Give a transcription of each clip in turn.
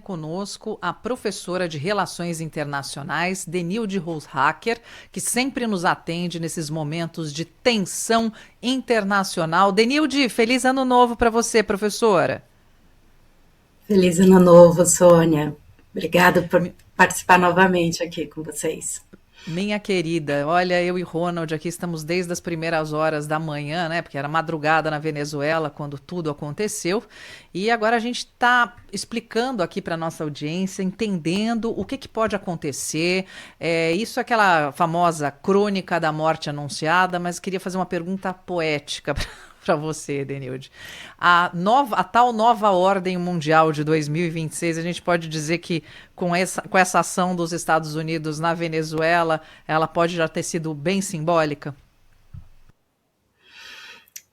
Conosco a professora de Relações Internacionais, Denilde Rooshacker, que sempre nos atende nesses momentos de tensão internacional. Denilde, feliz ano novo para você, professora. Feliz ano novo, Sônia. Obrigado por participar novamente aqui com vocês. Minha querida, olha, eu e Ronald aqui estamos desde as primeiras horas da manhã, né? Porque era madrugada na Venezuela quando tudo aconteceu. E agora a gente está explicando aqui para nossa audiência, entendendo o que, que pode acontecer. Isso é aquela famosa crônica da morte anunciada, mas queria fazer uma pergunta poética para você, Denilde. A tal nova ordem mundial de 2026, a gente pode dizer que com essa ação dos Estados Unidos na Venezuela, ela pode já ter sido bem simbólica?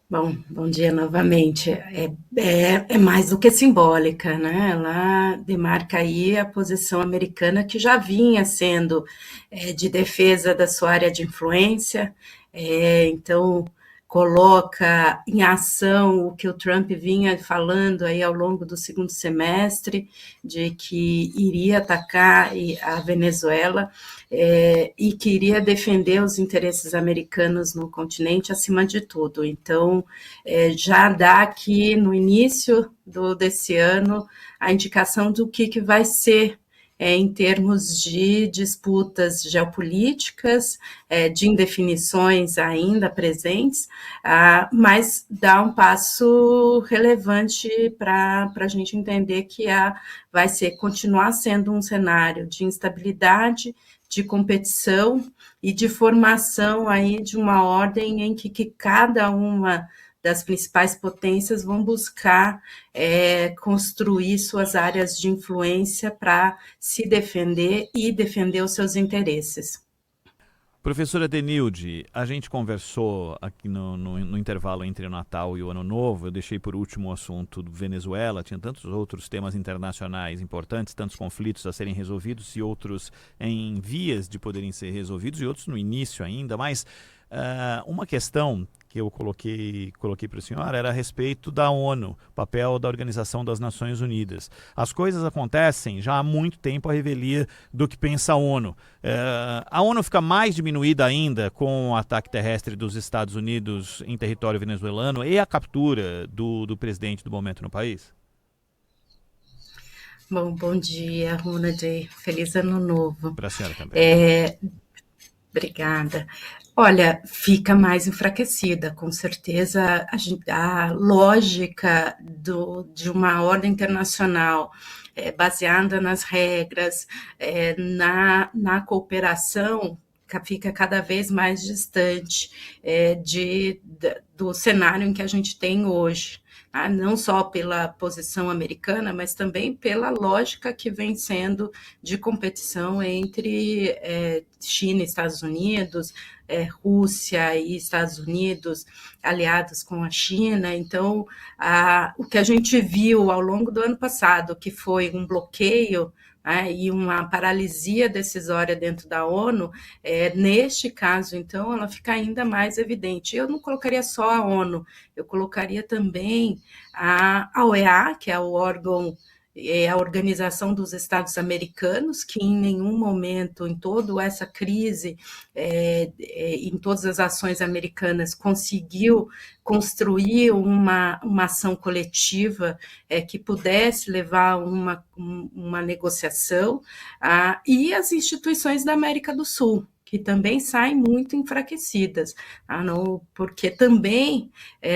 Bom dia novamente. É mais do que simbólica, né? Ela demarca aí a posição americana que já vinha sendo de defesa da sua área de influência. Então, coloca em ação o que o Trump vinha falando aí ao longo do segundo semestre, de que iria atacar a Venezuela e queria defender os interesses americanos no continente acima de tudo. Então, já dá aqui no início desse ano a indicação do que vai ser em termos de disputas geopolíticas, de indefinições ainda presentes, mas dá um passo relevante para a gente entender que vai continuar sendo um cenário de instabilidade, de competição e de formação aí de uma ordem em que cada uma das principais potências vão buscar construir suas áreas de influência para se defender e defender os seus interesses. Professora Denilde, a gente conversou aqui no intervalo entre o Natal e o Ano Novo. Eu deixei por último o assunto do Venezuela. Tinha tantos outros temas internacionais importantes, tantos conflitos a serem resolvidos e outros em vias de poderem ser resolvidos e outros no início ainda. Mas uma questão que eu coloquei para a senhora era a respeito da ONU, papel da Organização das Nações Unidas. As coisas acontecem já há muito tempo à revelia do que pensa a ONU. A ONU fica mais diminuída ainda com o ataque terrestre dos Estados Unidos em território venezuelano e a captura do presidente do momento no país? Bom dia, Ronald. Feliz ano novo. Para a senhora também. Obrigada. Olha, fica mais enfraquecida, com certeza a lógica de uma ordem internacional baseada nas regras, na cooperação, fica cada vez mais distante do cenário em que a gente tem hoje. Não só pela posição americana, mas também pela lógica que vem sendo de competição entre China e Estados Unidos, Rússia e Estados Unidos aliados com a China. Então, o que a gente viu ao longo do ano passado, que foi um bloqueio e uma paralisia decisória dentro da ONU, neste caso, então, ela fica ainda mais evidente. Eu não colocaria só a ONU, eu colocaria também a OEA, que é o órgão, a Organização dos Estados Americanos, que em nenhum momento, em toda essa crise, em todas as ações americanas, conseguiu construir uma ação coletiva que pudesse levar uma negociação, e as instituições da América do Sul, que também saem muito enfraquecidas, porque também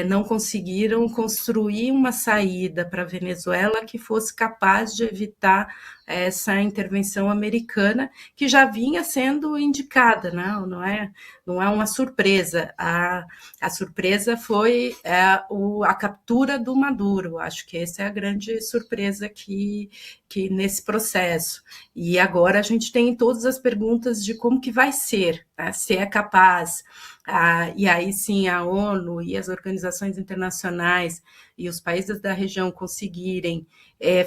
não conseguiram construir uma saída para a Venezuela que fosse capaz de evitar essa intervenção americana, que já vinha sendo indicada, não é uma surpresa. A surpresa foi a captura do Maduro. Acho que essa é a grande surpresa que nesse processo. E agora a gente tem todas as perguntas de como que vai ser, se é capaz, e aí sim a ONU e as organizações internacionais e os países da região conseguirem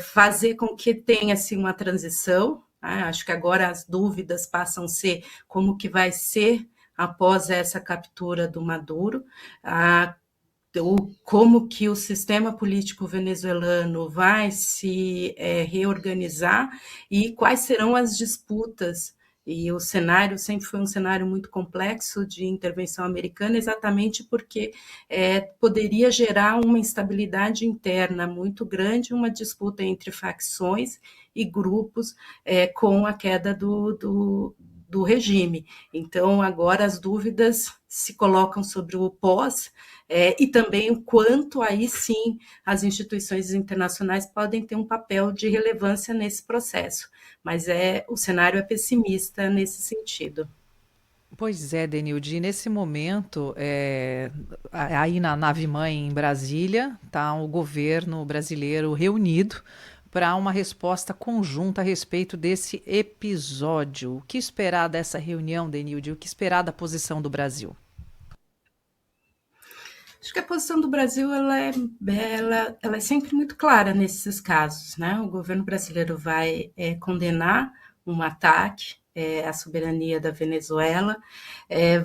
fazer com que tenha assim, uma transição. Acho que agora as dúvidas passam a ser como que vai ser após essa captura do Maduro, como que o sistema político venezuelano vai se reorganizar e quais serão as disputas. E o cenário sempre foi um cenário muito complexo de intervenção americana, exatamente porque poderia gerar uma instabilidade interna muito grande, uma disputa entre facções e grupos com a queda do regime. Então, agora as dúvidas se colocam sobre o pós, e também o quanto aí sim as instituições internacionais podem ter um papel de relevância nesse processo. Mas o cenário é pessimista nesse sentido. Pois é, Denilde, nesse momento, aí na nave-mãe em Brasília, está o governo brasileiro reunido para uma resposta conjunta a respeito desse episódio. O que esperar dessa reunião, Denilde? O que esperar da posição do Brasil? Acho que a posição do Brasil ela é sempre muito clara nesses casos, né? O governo brasileiro vai condenar um ataque à soberania da Venezuela,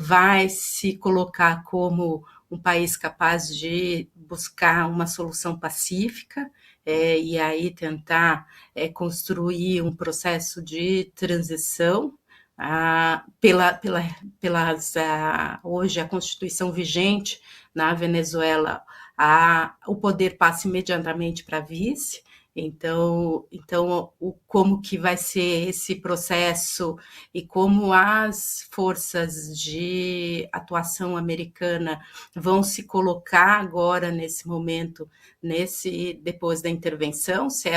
vai se colocar como um país capaz de buscar uma solução pacífica, e aí tentar construir um processo de transição. Hoje a Constituição vigente na Venezuela, o poder passa imediatamente para vice. Então como que vai ser esse processo e como as forças de atuação americana vão se colocar agora nesse momento, depois da intervenção, se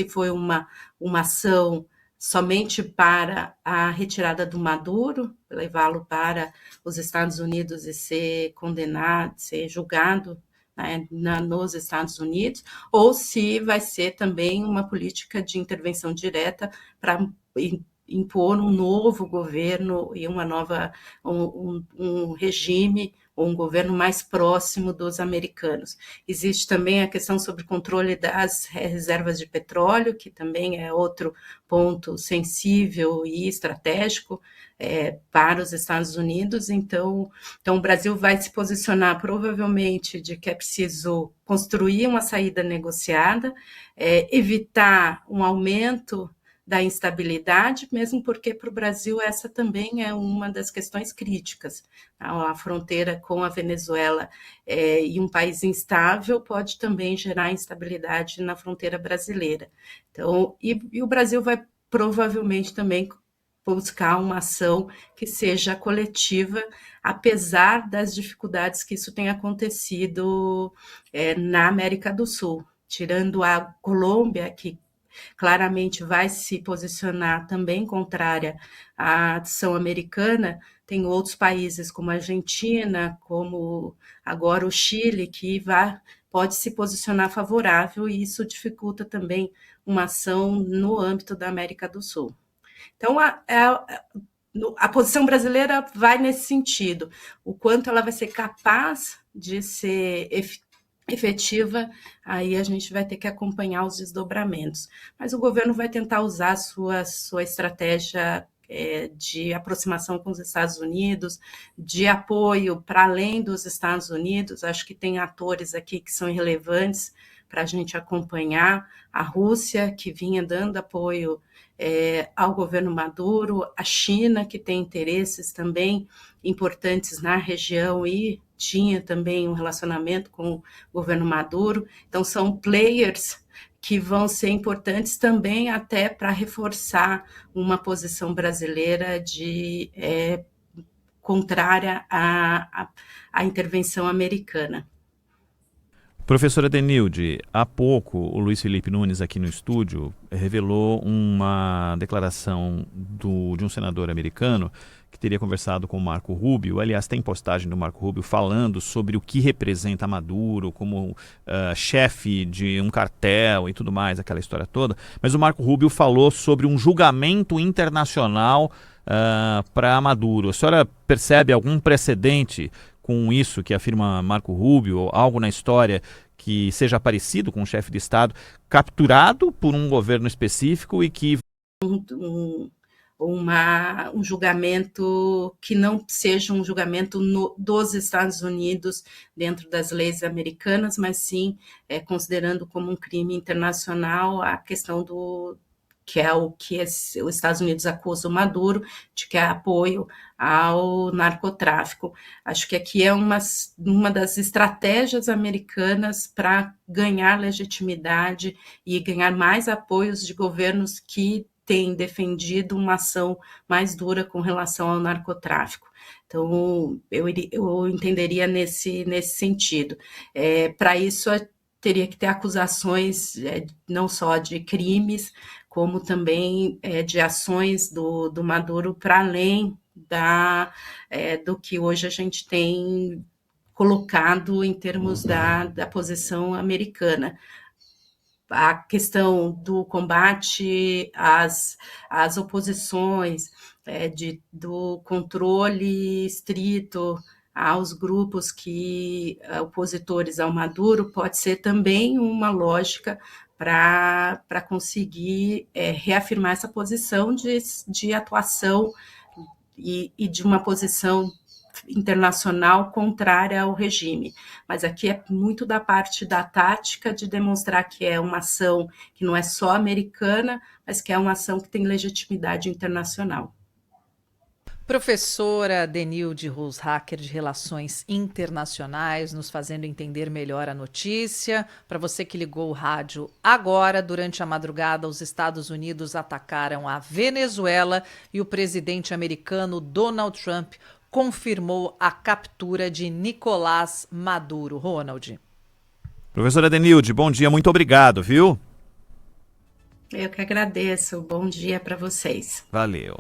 foi uma ação somente para a retirada do Maduro, levá-lo para os Estados Unidos e ser condenado, ser julgado, né, nos Estados Unidos, ou se vai ser também uma política de intervenção direta para impor um novo governo e um regime ou um governo mais próximo dos americanos. Existe também a questão sobre o controle das reservas de petróleo, que também é outro ponto sensível e estratégico para os Estados Unidos. Então, o Brasil vai se posicionar provavelmente de que é preciso construir uma saída negociada, evitar um aumento da instabilidade, mesmo porque para o Brasil essa também é uma das questões críticas. A fronteira com a Venezuela e um país instável pode também gerar instabilidade na fronteira brasileira. Então, e o Brasil vai provavelmente também buscar uma ação que seja coletiva, apesar das dificuldades que isso tem acontecido na América do Sul. Tirando a Colômbia, que claramente vai se posicionar também contrária à ação americana, tem outros países como a Argentina, como agora o Chile, que pode se posicionar favorável, e isso dificulta também uma ação no âmbito da América do Sul. Então, a posição brasileira vai nesse sentido, o quanto ela vai ser capaz de ser efetiva, aí a gente vai ter que acompanhar os desdobramentos. Mas o governo vai tentar usar a sua estratégia de aproximação com os Estados Unidos, de apoio para além dos Estados Unidos. Acho que tem atores aqui que são irrelevantes para a gente acompanhar. A Rússia, que vinha dando apoio ao governo Maduro, a China, que tem interesses também importantes na região e tinha também um relacionamento com o governo Maduro. Então, são players que vão ser importantes também até para reforçar uma posição brasileira contrária à intervenção americana. Professora Denilde, há pouco o Luiz Felipe Nunes aqui no estúdio revelou uma declaração de um senador americano que teria conversado com o Marco Rubio. Aliás, tem postagem do Marco Rubio falando sobre o que representa Maduro como chefe de um cartel e tudo mais, aquela história toda. Mas o Marco Rubio falou sobre um julgamento internacional para Maduro. A senhora percebe algum precedente com isso que afirma Marco Rubio, ou algo na história que seja parecido com um chefe de Estado capturado por um governo específico e que... um julgamento que não seja um julgamento dos Estados Unidos dentro das leis americanas, mas sim considerando como um crime internacional a questão que é o que os Estados Unidos acusam o Maduro, de que é apoio ao narcotráfico. Acho que aqui é uma das estratégias americanas para ganhar legitimidade e ganhar mais apoios de governos que têm defendido uma ação mais dura com relação ao narcotráfico. Então, eu entenderia nesse sentido. Para isso, teria que ter acusações não só de crimes, como também de ações do Maduro para além do que hoje a gente tem colocado em termos da posição americana. A questão do combate às oposições, do controle estrito aos grupos opositores ao Maduro, pode ser também uma lógica para conseguir reafirmar essa posição de atuação e de uma posição internacional contrária ao regime. Mas aqui é muito da parte da tática de demonstrar que é uma ação que não é só americana, mas que é uma ação que tem legitimidade internacional. Professora Denilde Rooshacker, de Relações Internacionais, nos fazendo entender melhor a notícia. Para você que ligou o rádio agora, durante a madrugada, os Estados Unidos atacaram a Venezuela e o presidente americano Donald Trump confirmou a captura de Nicolás Maduro. Ronald. Professora Denilde, bom dia, muito obrigado, viu? Eu que agradeço. Bom dia para vocês. Valeu.